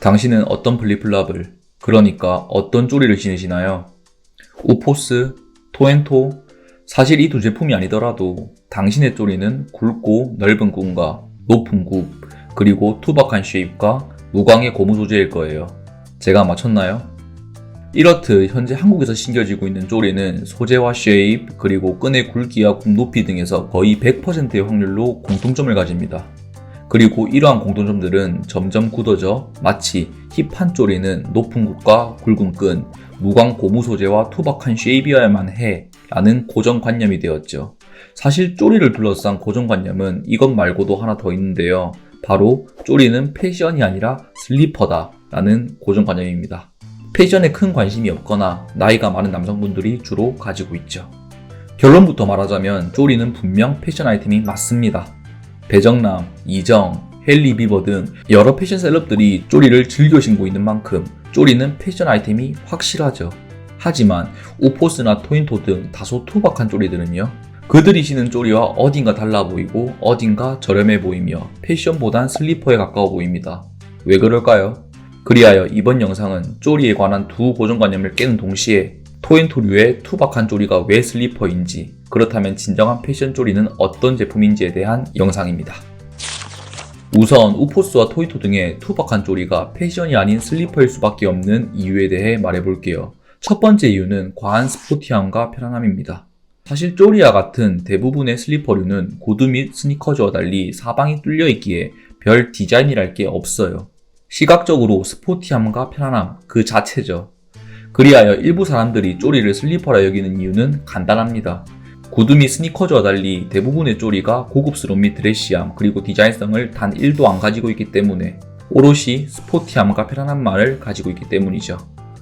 당신은 어떤 플립플랍을, 그러니까 어떤 쪼리를 신으시나요? 우포스, 토엔토? 사실 이 두 제품이 아니더라도 당신의 쪼리는 굵고 넓은 끈과 높은 굽, 그리고 투박한 쉐입과 무광의 고무 소재일 거예요. 제가 맞췄나요? 이렇듯 현재 한국에서 신겨지고 있는 쪼리는 소재와 쉐입, 그리고 끈의 굵기와 굽 높이 등에서 거의 100%의 확률로 공통점을 가집니다. 그리고 이러한 공통점들은 점점 굳어져 마치 힙한 쪼리는 높은 굽과 굵은 끈, 무광 고무 소재와 투박한 쉐입이어야만 해 라는 고정관념이 되었죠. 사실 쪼리를 둘러싼 고정관념은 이것 말고도 하나 더 있는데요. 바로 쪼리는 패션이 아니라 슬리퍼다 라는 고정관념입니다. 패션에 큰 관심이 없거나 나이가 많은 남성분들이 주로 가지고 있죠. 결론부터 말하자면 쪼리는 분명 패션 아이템이 맞습니다. 배정남, 이정, 헨리 비버 등 여러 패션 셀럽들이 쪼리를 즐겨 신고 있는 만큼 쪼리는 패션 아이템이 확실하죠. 하지만 우포스나 토인토 등 다소 투박한 쪼리들은요, 그들이 신은 쪼리와 어딘가 달라 보이고 어딘가 저렴해 보이며 패션보단 슬리퍼에 가까워 보입니다. 왜 그럴까요? 그리하여 이번 영상은 쪼리에 관한 두 고정관념을 깨는 동시에 토인토류의 투박한 쪼리가 왜 슬리퍼인지, 그렇다면 진정한 패션 쪼리는 어떤 제품인지에 대한 영상입니다. 우선 우포스와 토인토 등의 투박한 쪼리가 패션이 아닌 슬리퍼일 수밖에 없는 이유에 대해 말해볼게요. 첫 번째 이유는 과한 스포티함과 편안함입니다. 사실 쪼리와 같은 대부분의 슬리퍼류는 구두 및 스니커즈와 달리 사방이 뚫려 있기에 별 디자인이랄 게 없어요. 시각적으로 스포티함과 편안함 그 자체죠. 그리하여 일부 사람들이 쪼리를 슬리퍼라 여기는 이유는 간단합니다. 구두 및 스니커즈와 달리 대부분의 쪼리가 고급스러움 및 드레시함, 그리고 디자인성을 단 1도 안 가지고 있기 때문에 오롯이 스포티함과 편안함만을 가지고 있기 때문이죠.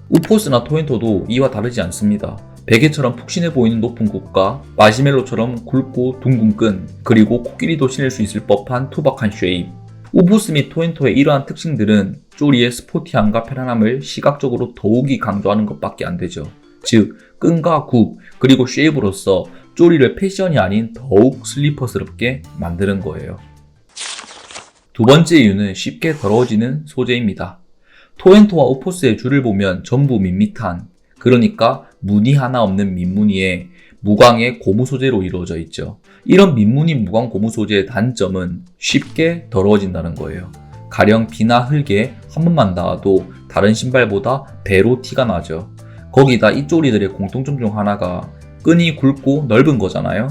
우포스나 토인토도 이와 다르지 않습니다. 베개처럼 푹신해 보이는 높은 굽과 마시멜로처럼 굵고 둥근 끈, 그리고 코끼리도 신을 수 있을 법한 투박한 쉐입. 우포스 및 토인토의 이러한 특징들은 쪼리의 스포티함과 편안함을 시각적으로 더욱이 강조하는 것밖에 안 되죠. 즉, 끈과 굽, 그리고 쉐입으로써 쪼리를 패션이 아닌 더욱 슬리퍼스럽게 만드는 거예요. 두 번째 이유는 쉽게 더러워지는 소재입니다. 토엔토와 우포스의 줄을 보면 전부 밋밋한, 그러니까 무늬 하나 없는 민무늬에 무광의 고무 소재로 이루어져 있죠. 이런 민무늬 무광 고무 소재의 단점은 쉽게 더러워진다는 거예요. 가령 비나 흙에 한 번만 닿아도 다른 신발보다 배로 티가 나죠. 거기다 이 쪼리들의 공통점 중 하나가 끈이 굵고 넓은 거잖아요.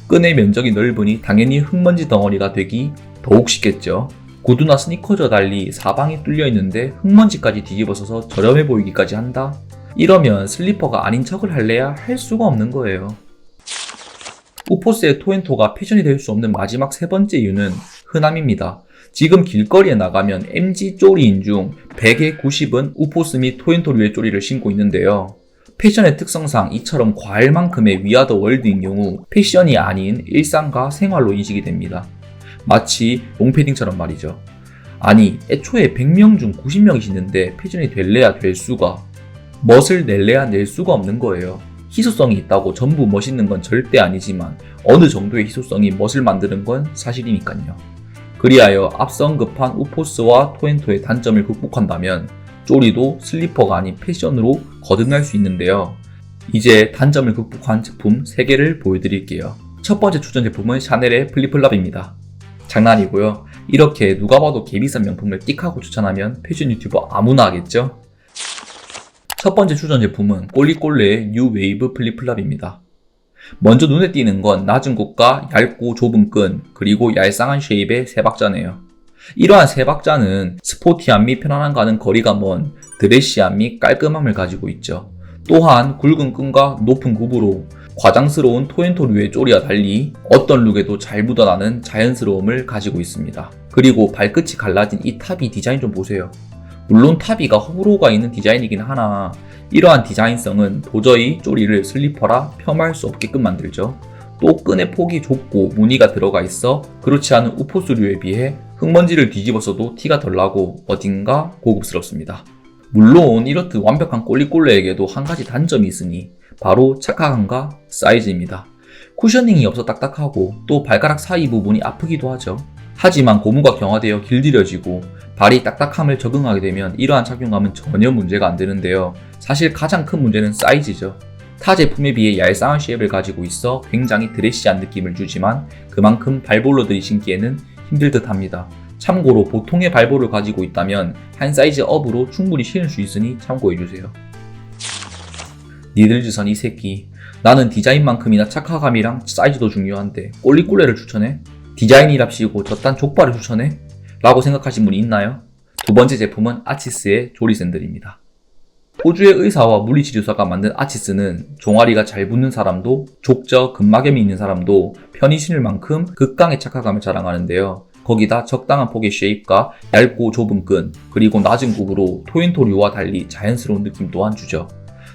끈의 면적이 넓으니 당연히 흙먼지 덩어리가 되기 더욱 쉽겠죠. 구두나 스니커즈와 달리 사방이 뚫려 있는데 흙먼지까지 뒤집어서서 저렴해 보이기까지 한다? 이러면 슬리퍼가 아닌 척을 할래야 할 수가 없는 거예요. 우포스의 토엔토가 패션이 될 수 없는 마지막 세 번째 이유는 흔함입니다. 지금 길거리에 나가면 MG 쪼리인 중 100의 90은 우포스 및 토엔토류의 쪼리를 신고 있는데요. 패션의 특성상 이처럼 과할만큼의 위아더 월드인 경우 패션이 아닌 일상과 생활로 인식이 됩니다. 마치 롱패딩처럼 말이죠. 아니, 애초에 100명 중 90명이 신는데 패션이 될래야 될 수가, 멋을 낼래야 낼 수가 없는 거예요. 희소성이 있다고 전부 멋있는 건 절대 아니지만 어느 정도의 희소성이 멋을 만드는 건 사실이니까요. 그리하여 앞서 언급한 우포스와 토엔토의 단점을 극복한다면 쪼리도 슬리퍼가 아닌 패션으로 거듭날 수 있는데요. 이제 단점을 극복한 제품 3개를 보여드릴게요. 첫 번째 추천 제품은 샤넬의 플립플랍입니다. 장난이고요. 이렇게 누가 봐도 개비싼 명품을 띡하고 추천하면 패션 유튜버 아무나 하겠죠? 첫 번째 추천 제품은 꼴리꼴레의 뉴 웨이브 플립플랍입니다. 먼저 눈에 띄는 건 낮은 굽과 얇고 좁은 끈, 그리고 얄쌍한 쉐입의 세 박자네요. 이러한 세 박자는 스포티함 및 편안함과는 거리가 먼 드레시함 및 깔끔함을 가지고 있죠. 또한 굵은 끈과 높은 굽으로 과장스러운 토엔토류의 쪼리와 달리 어떤 룩에도 잘 묻어나는 자연스러움을 가지고 있습니다. 그리고 발끝이 갈라진 이 탑이 디자인 좀 보세요. 물론 탑이가 호불호가 있는 디자인이긴 하나 이러한 디자인성은 도저히 쪼리를 슬리퍼라 폄하할 수 없게끔 만들죠. 또 끈의 폭이 좁고 무늬가 들어가 있어 그렇지 않은 우포스류에 비해 흙먼지를 뒤집어서도 티가 덜 나고 어딘가 고급스럽습니다. 물론 이렇듯 완벽한 꼴리꼴레에게도 한 가지 단점이 있으니 바로 착화감과 사이즈입니다. 쿠셔닝이 없어 딱딱하고 또 발가락 사이 부분이 아프기도 하죠. 하지만 고무가 경화되어 길들여지고 발이 딱딱함을 적응하게 되면 이러한 착용감은 전혀 문제가 안 되는데요. 사실 가장 큰 문제는 사이즈죠. 타 제품에 비해 얄쌍한 쉐입을 가지고 있어 굉장히 드레시한 느낌을 주지만 그만큼 발볼러들이 신기에는 힘들 듯 합니다. 참고로 보통의 발볼을 가지고 있다면 한 사이즈 업으로 충분히 신을 수 있으니 참고해주세요. 니들즈선 이 새끼, 나는 디자인만큼이나 착화감이랑 사이즈도 중요한데 꼴리꼴레를 추천해? 디자인이랍시고 저딴 족발을 추천해? 라고 생각하신 분이 있나요? 두 번째 제품은 아치스의 조리샌들입니다. 호주의 의사와 물리치료사가 만든 아치스는 종아리가 잘 붙는 사람도 족저, 근막염이 있는 사람도 편히 신을 만큼 극강의 착화감을 자랑하는데요. 거기다 적당한 폭의 쉐입과 얇고 좁은 끈, 그리고 낮은 굽으로 토인토류와 달리 자연스러운 느낌 또한 주죠.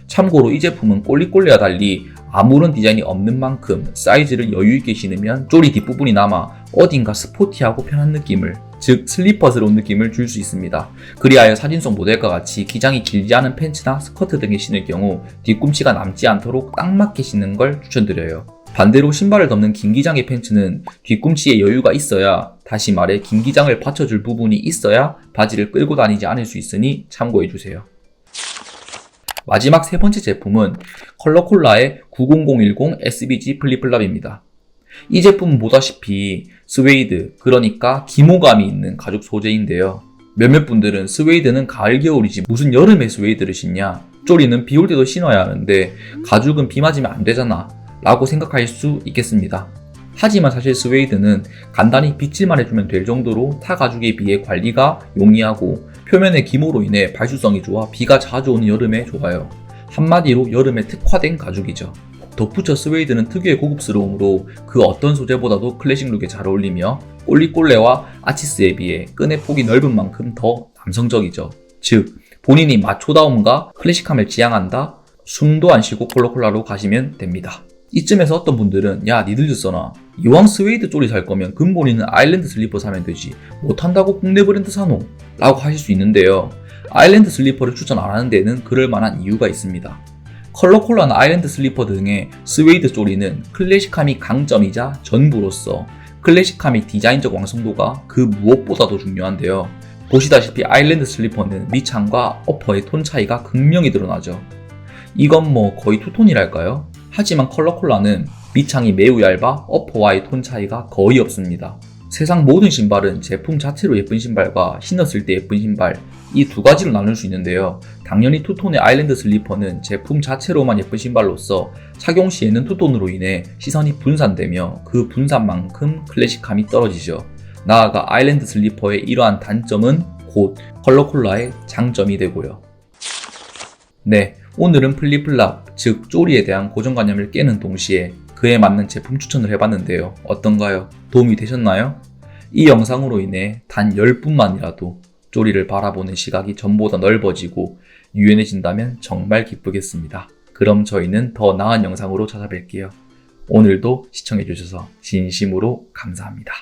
참고로 이 제품은 꼴리꼴레와 달리 아무런 디자인이 없는 만큼 사이즈를 여유있게 신으면 쪼리 뒷부분이 남아 어딘가 스포티하고 편한 느낌을, 즉 슬리퍼스러운 느낌을 줄 수 있습니다. 그리하여 사진 속 모델과 같이 기장이 길지 않은 팬츠나 스커트 등에 신을 경우 뒤꿈치가 남지 않도록 딱 맞게 신는 걸 추천드려요. 반대로 신발을 덮는 긴 기장의 팬츠는 뒤꿈치에 여유가 있어야, 다시 말해 긴 기장을 받쳐줄 부분이 있어야 바지를 끌고 다니지 않을 수 있으니 참고해주세요. 마지막 세 번째 제품은 컬러콜라의 90010 SBG 플립플랍입니다. 이 제품은 보다시피 스웨이드, 그러니까 기모감이 있는 가죽 소재인데요. 몇몇 분들은 스웨이드는 가을 겨울이지 무슨 여름에 스웨이드를 신냐, 쪼리는 비 올 때도 신어야 하는데 가죽은 비 맞으면 안 되잖아 라고 생각할 수 있겠습니다. 하지만 사실 스웨이드는 간단히 빗질만 해주면 될 정도로 타 가죽에 비해 관리가 용이하고 표면의 기모로 인해 발수성이 좋아 비가 자주 오는 여름에 좋아요. 한마디로 여름에 특화된 가죽이죠. 덧붙여 스웨이드는 특유의 고급스러움으로 그 어떤 소재보다도 클래식 룩에 잘 어울리며 꼴리꼴레와 아치스에 비해 끈의 폭이 넓은 만큼 더 남성적이죠. 즉 본인이 마초다움과 클래식함을 지향한다? 숨도 안 쉬고 컬러콜라로 가시면 됩니다. 이쯤에서 어떤 분들은 야 니들즈 써나 이왕 스웨이드 쪼리 살 거면 근본 있는 아일랜드 슬리퍼 사면 되지 못한다고 국내 브랜드 사노? 라고 하실 수 있는데요. 아일랜드 슬리퍼를 추천 안 하는 데는 그럴 만한 이유가 있습니다. 컬러콜라나 아일랜드 슬리퍼 등의 스웨이드 쪼리는 클래식함이 강점이자 전부로서 클래식함의 디자인적 완성도가 그 무엇보다도 중요한데요. 보시다시피 아일랜드 슬리퍼는 밑창과 어퍼의 톤 차이가 극명히 드러나죠. 이건 뭐 거의 투톤이랄까요? 하지만 컬러콜라는 밑창이 매우 얇아 어퍼와의 톤 차이가 거의 없습니다. 세상 모든 신발은 제품 자체로 예쁜 신발과 신었을 때 예쁜 신발, 이 두 가지로 나눌 수 있는데요. 당연히 투톤의 아일랜드 슬리퍼는 제품 자체로만 예쁜 신발로서 착용 시에는 투톤으로 인해 시선이 분산되며 그 분산만큼 클래식함이 떨어지죠. 나아가 아일랜드 슬리퍼의 이러한 단점은 곧 컬러콜라의 장점이 되고요. 네, 오늘은 플립플랍, 즉 쪼리에 대한 고정관념을 깨는 동시에 그에 맞는 제품 추천을 해봤는데요. 어떤가요? 도움이 되셨나요? 이 영상으로 인해 단 10분만이라도 쪼리를 바라보는 시각이 전보다 넓어지고 유연해진다면 정말 기쁘겠습니다. 그럼 저희는 더 나은 영상으로 찾아뵐게요. 오늘도 시청해주셔서 진심으로 감사합니다.